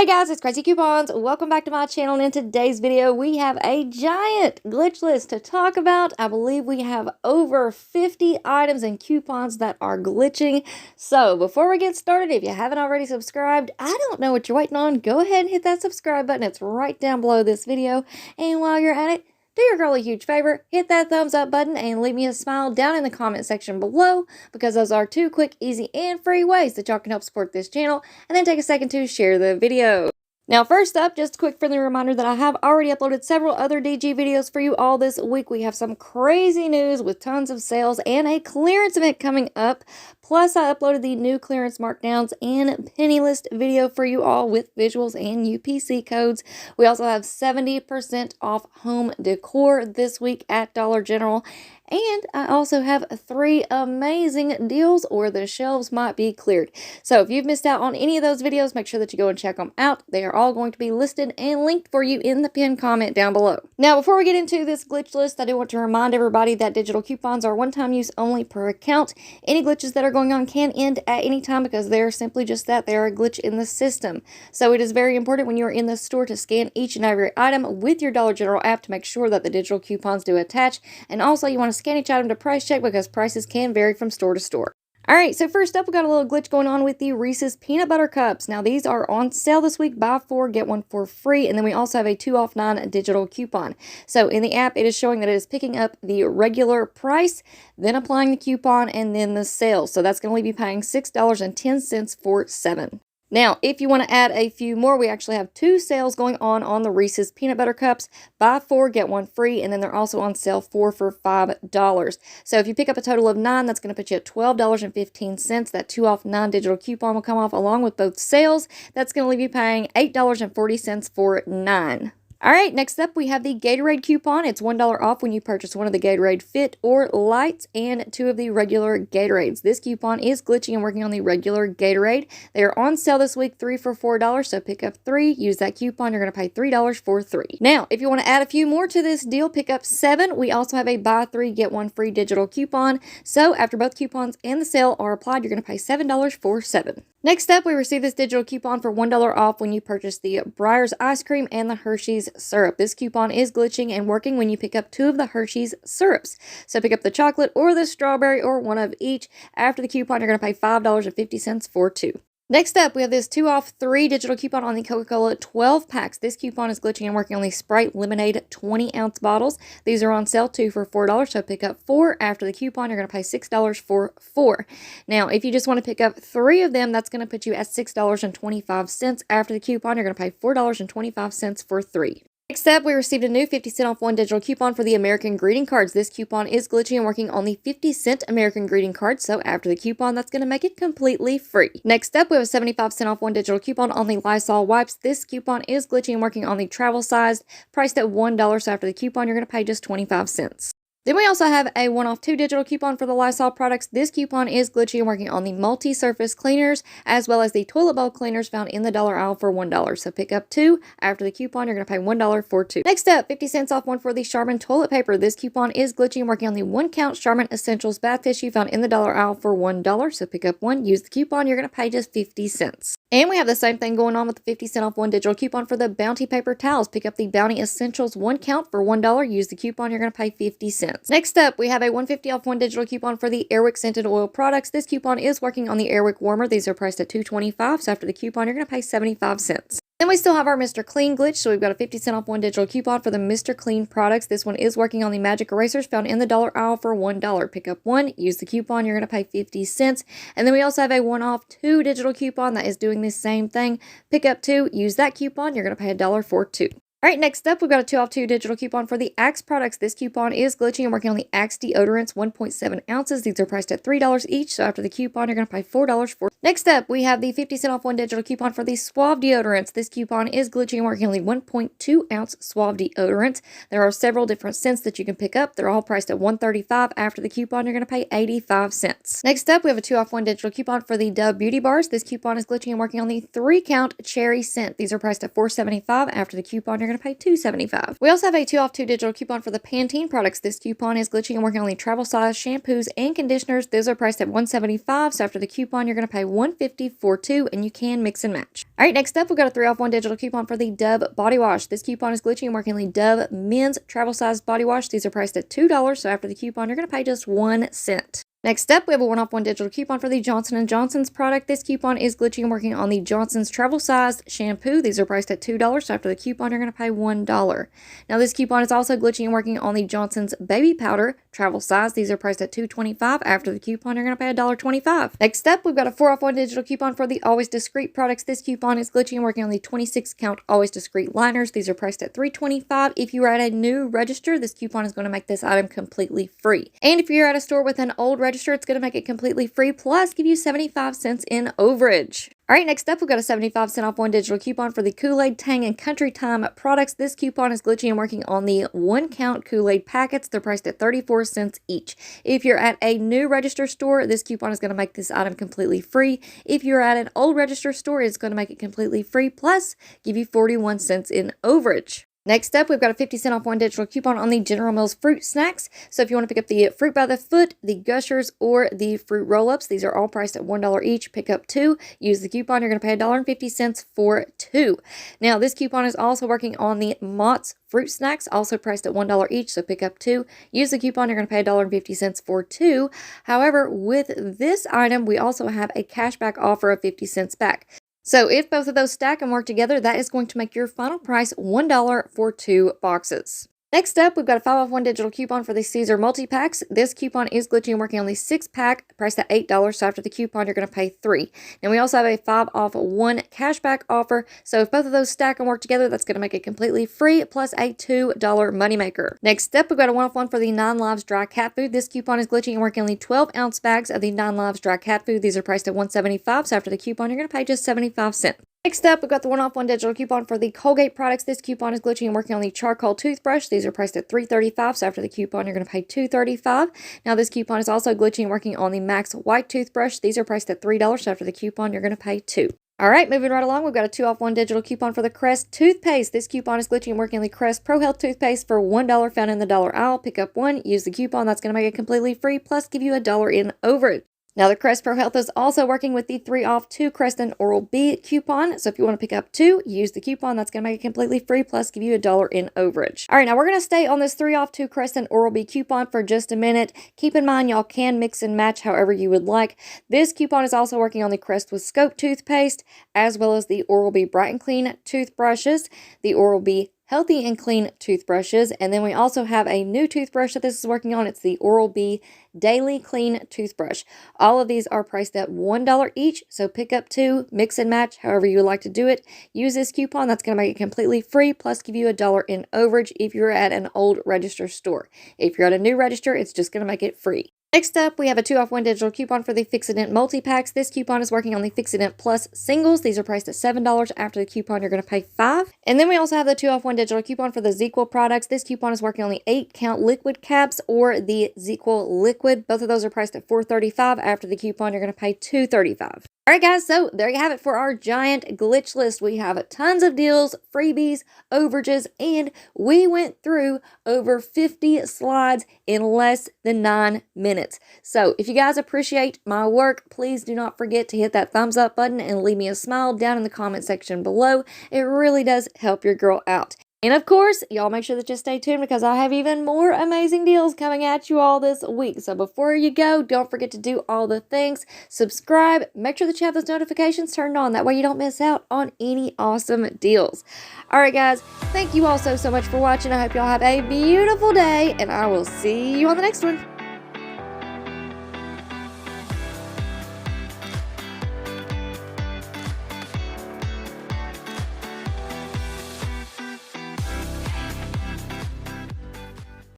Hey guys, it's Craz-E Coupons. Welcome back to my channel, and in today's video we have a giant glitch list to talk about. I believe we have over 50 items and coupons that are glitching. So before we get started, if you haven't already subscribed, I don't know what you're waiting on. Go ahead and hit that subscribe button. It's right down below this video. And while you're at it, do your girl a huge favor, hit that thumbs up button and leave me a smile down in the comment section below, because those are two quick, easy, and free ways that y'all can help support this channel, and then take a second to share the video. Now, first up, just a quick friendly reminder that I have already uploaded several other DG videos for you all this week. We have some crazy news with tons of sales and a clearance event coming up. Plus, I uploaded the new clearance markdowns and penny list video for you all with visuals and UPC codes. We also have 70% off home decor this week at Dollar General. And I also have 3 amazing deals, or the shelves might be cleared. So if you've missed out on any of those videos, make sure that you go and check them out. They are all going to be listed and linked for you in the pinned comment down below. Now, before we get into this glitch list, I do want to remind everybody that digital coupons are one-time use only per account. Any glitches that are going on can end at any time, because they're simply just that. They are a glitch in the system. So it is very important when you're in the store to scan each and every item with your Dollar General app to make sure that the digital coupons do attach. And also, you want to scan each item to price check, because prices can vary from store to store. Alright, so first up, we got a little glitch going on with the Reese's Peanut Butter Cups. Now, these are on sale this week. Buy 4, get 1 for free. And then we also have a 2 off 9 digital coupon. So in the app, it is showing that it is picking up the regular price, then applying the coupon, and then the sale. So that's going to leave you paying $6.10 for 7. Now, if you want to add a few more, we actually have 2 sales going on the Reese's Peanut Butter Cups. Buy 4, get 1 free, and then they're also on sale 4 for $5. So if you pick up a total of 9, that's going to put you at $12.15. That 2 off 9 digital coupon will come off along with both sales. That's going to leave you paying $8.40 for 9. Alright, next up we have the Gatorade coupon. It's $1 off when you purchase one of the Gatorade Fit or Lights and 2 of the regular Gatorades. This coupon is glitching and working on the regular Gatorade. They are on sale this week, 3 for $4, so pick up 3, use that coupon, you're going to pay $3 for 3. Now, if you want to add a few more to this deal, pick up 7. We also have a buy 3, get 1 free digital coupon. So after both coupons and the sale are applied, you're going to pay $7 for 7. Next up, we received this digital coupon for $1 off when you purchase the Breyers ice cream and the Hershey's syrup. This coupon is glitching and working when you pick up 2 of the Hershey's syrups. So pick up the chocolate or the strawberry or one of each. After the coupon, you're going to pay $5.50 for 2. Next up, we have this 2 off 3 digital coupon on the Coca-Cola 12 packs. This coupon is glitching and working on the Sprite Lemonade 20-ounce bottles. These are on sale 2 for $4, so pick up 4. After the coupon, you're going to pay $6 for 4. Now, if you just want to pick up 3 of them, that's going to put you at $6.25. After the coupon, you're going to pay $4.25 for 3. Next up, we received a new 50-cent off 1 digital coupon for the American Greeting Cards. This coupon is glitching and working on the 50-cent American Greeting Card, so after the coupon, that's going to make it completely free. Next up, we have a 75-cent off 1 digital coupon on the Lysol wipes. This coupon is glitching and working on the travel sized, priced at $1, so after the coupon, you're going to pay just 25 cents. Then we also have a 1 off 2 digital coupon for the Lysol products. This coupon is glitchy and working on the multi-surface cleaners as well as the toilet bowl cleaners found in the dollar aisle for $1. So pick up 2. After the coupon, you're going to pay $1 for 2. Next up, 50 cents off 1 for the Charmin toilet paper. This coupon is glitchy and working on the 1-count Charmin Essentials bath tissue found in the dollar aisle for $1. So pick up 1, use the coupon, you're going to pay just 50 cents. And we have the same thing going on with the 50 cent off 1 digital coupon for the Bounty paper towels. Pick up the Bounty Essentials 1 count for $1. Use the coupon, you're going to pay 50 cents. Next up, we have a $1.50 off 1 digital coupon for the Airwick scented oil products. This coupon is working on the Airwick warmer. These are priced at $2.25, so after the coupon, you're going to pay 75 cents. Then we still have our Mr. Clean glitch, so we've got a 50 cent off 1 digital coupon for the Mr. Clean products. This one is working on the magic erasers found in the dollar aisle for $1. Pick up 1, use the coupon, you're going to pay 50 cents. And then we also have a 1 off 2 digital coupon that is doing the same thing. Pick up 2, use that coupon, you're going to pay $1 for 2. Alright, next up, we've got a 2 off 2 digital coupon for the Axe products. This coupon is glitching and working on the Axe deodorants, 1.7 ounces. These are priced at $3 each, so after the coupon, you're going to pay $4 for. Next up, we have the 50 cent off 1 digital coupon for the Suave deodorants. This coupon is glitching and working on the 1.2 ounce Suave deodorant. There are several different scents that you can pick up. They're all priced at $1.35. After the coupon, you're going to pay 85 cents. Next up, we have a 2 off 1 digital coupon for the Dove Beauty Bars. This coupon is glitching and working on the 3-count cherry scent. These are priced at $4.75. After the coupon, you're going going to pay $2.75. We also have a 2 off 2 digital coupon for the Pantene products. This coupon is glitching and working on the travel size shampoos and conditioners. Those are priced at $1.75. So after the coupon, you're going to pay $1.50 for 2, and you can mix and match. All right, next up, we've got a 3 off 1 digital coupon for the Dove body wash. This coupon is glitching and working on the Dove men's travel size body wash. These are priced at $2. So after the coupon, you're going to pay just 1 cent. Next up, we have a 1 off 1 digital coupon for the Johnson & Johnson's product. This coupon is glitching and working on the Johnson's travel size shampoo. These are priced at $2. So after the coupon, you're going to pay $1. Now, this coupon is also glitching and working on the Johnson's baby powder travel size. These are priced at $2.25. After the coupon, you're going to pay $1.25. Next up, we've got a 4 off 1 digital coupon for the Always Discreet products. This coupon is glitching and working on the 26 count Always Discreet liners. These are priced at $3.25. If you are at a new register, this coupon is going to make this item completely free. And if you're at a store with an old register, it's going to make it completely free, plus give you 75 cents in overage. All right, next up, we've got a 75-cent off 1 digital coupon for the Kool-Aid, Tang, and Country Time products. This coupon is glitching and working on the 1 count Kool-Aid packets. They're priced at 34 cents each. If you're at a new register store, this coupon is going to make this item completely free. If you're at an old register store, it's going to make it completely free, plus give you 41 cents in overage. Next up, we've got a 50-cent off 1 digital coupon on the General Mills fruit snacks. So if you want to pick up the Fruit by the Foot, the Gushers, or the Fruit Roll-Ups, these are all priced at $1 each. Pick up 2. Use the coupon. You're going to pay $1.50 for 2. Now, this coupon is also working on the Mott's fruit snacks, also priced at $1 each. So pick up 2. Use the coupon. You're going to pay $1.50 for 2. However, with this item, we also have a cashback offer of 50 cents back. So if both of those stack and work together, that is going to make your final price $1 for 2 boxes. Next up, we've got a 5 off 1 digital coupon for the Caesar multi-packs. This coupon is glitching and working on the 6-pack, priced at $8. So after the coupon, you're going to pay 3. And we also have a 5 off 1 cashback offer. So if both of those stack and work together, that's going to make it completely free, plus a $2 moneymaker. Next up, we've got a 1 off 1 for the 9 Lives dry cat food. This coupon is glitching and working on the 12-ounce bags of the 9 Lives dry cat food. These are priced at $1.75. So after the coupon, you're going to pay just 75 cents. Next up, we've got the 1 off 1 digital coupon for the Colgate products. This coupon is glitching and working on the charcoal toothbrush. These are priced at $3.35. So after the coupon, you're going to pay $2.35. Now, this coupon is also glitching and working on the Max White toothbrush. These are priced at $3. So after the coupon, you're going to pay $2. All right, moving right along, we've got a 2 off 1 digital coupon for the Crest toothpaste. This coupon is glitching and working on the Crest Pro Health toothpaste for $1 found in the dollar aisle. Pick up 1, use the coupon. That's going to make it completely free, plus give you $1 in overage. Now, the Crest Pro Health is also working with the 3 off 2 Crest and Oral-B coupon. So if you want to pick up 2, use the coupon. That's going to make it completely free, plus give you $1 in overage. All right, now we're going to stay on this 3 off 2 Crest and Oral-B coupon for just a minute. Keep in mind, y'all can mix and match however you would like. This coupon is also working on the Crest with Scope toothpaste, as well as the Oral-B Bright and Clean toothbrushes, the Oral-B Healthy and Clean toothbrushes, and then we also have a new toothbrush that this is working on. It's the Oral-B Daily Clean toothbrush. All of these are priced at $1 each, so pick up 2, mix and match however you would like to do it. Use this coupon. That's going to make it completely free, plus give you $1 in overage if you're at an old register store. If you're at a new register, it's just going to make it free. Next up, we have a 2 off 1 digital coupon for the Fix-A-Dent multi-packs. This coupon is working on the Fix-A-Dent Plus singles. These are priced at $7. After the coupon, you're going to pay $5. And then we also have the 2 off 1 digital coupon for the ZzzQuil products. This coupon is working on the 8-count liquid caps or the ZzzQuil liquid. Both of those are priced at $4.35. After the coupon, you're going to pay $2.35. All right, guys, so there you have it for our giant glitch list. We have tons of deals, freebies, overages, and we went through over 50 slides in less than 9 minutes. So if you guys appreciate my work, please do not forget to hit that thumbs up button and leave me a smile down in the comment section below. It really does help your girl out. And of course, y'all make sure that you stay tuned because I have even more amazing deals coming at you all this week. So before you go, don't forget to do all the things. Subscribe. Make sure that you have those notifications turned on. That way you don't miss out on any awesome deals. All right, guys. Thank you all so much for watching. I hope y'all have a beautiful day, and I will see you on the next one.